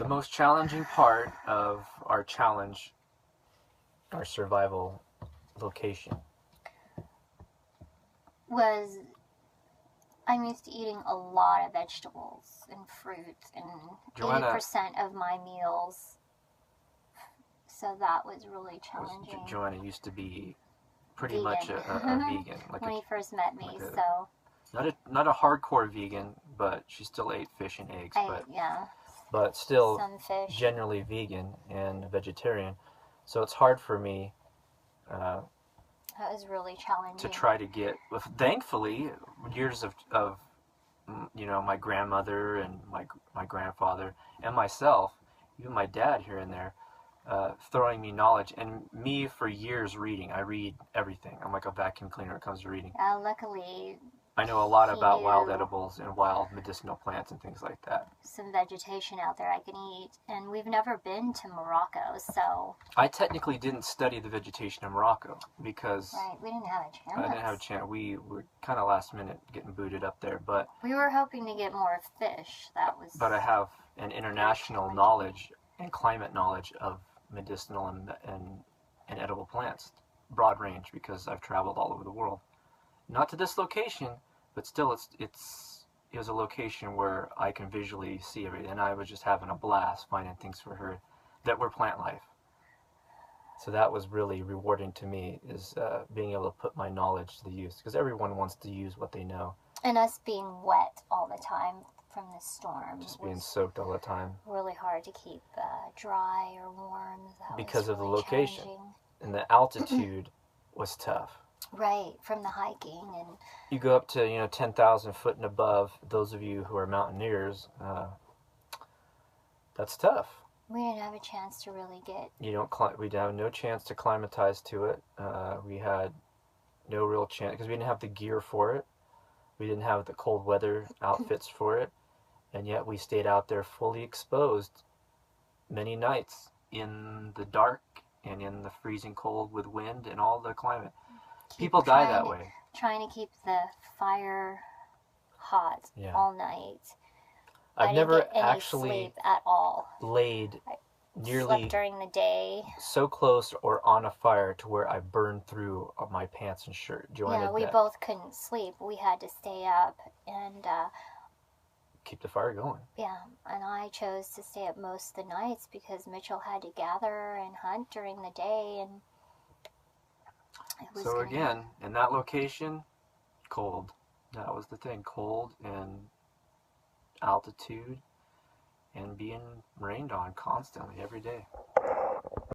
The most challenging part of our challenge, our survival location, was I'm used to eating a lot of vegetables and fruit and Jhoanna, 80% of my meals. So that was really challenging. Jhoanna used to be pretty Vegan. much a vegan. When he first met me, like so. Not a hardcore vegan, but she still ate fish and eggs. Yeah. But still Some fish. generally vegan and vegetarian. So it's hard for me that was really challenging. to try to get, thankfully, years of my grandmother and my grandfather and myself, even my dad here and there, throwing me knowledge, and me for years reading. I read everything. I'm like a vacuum cleaner when it comes to reading. Luckily, I know a lot about wild edibles and wild medicinal plants and things like that. Some vegetation out there I can eat, and we've never been to Morocco, so... I technically didn't study the vegetation in Morocco because... Right, we didn't have a chance. I didn't have a chance. We were kind of last minute getting booted up there, but... We were hoping to get more fish. That was... But I have an international knowledge and climate knowledge of medicinal and edible plants. Broad range, because I've traveled all over the world. Not to this location, but still it was a location where I can visually see everything, and I was just having a blast finding things for her that were plant life. So that was really rewarding to me, is being able to put my knowledge to the use, because everyone wants to use what they know. And us being wet all the time from the storm. Just being soaked all the time. Really hard to keep dry or warm. Because of the location. And the altitude was tough. Right, from the hiking. And you go up to 10,000 foot and above. Those of you who are mountaineers, that's tough. We didn't have a chance to really get... We'd have no chance to climatize to it. We had no real chance, because we didn't have the gear for it. We didn't have the cold weather outfits for it. And yet we stayed out there fully exposed many nights in the dark and in the freezing cold with wind and all the climate. People die that way. Trying to keep the fire hot all night. I've never actually sleep at all. Laid nearly slept during the day. So close or on a fire to where I burned through my pants and shirt. Yeah, we both couldn't sleep. We had to stay up and keep the fire going. Yeah, and I chose to stay up most of the nights because Mitchell had to gather and hunt during the day, and so again, in that location, cold. That was the thing, cold and altitude and being rained on constantly every day.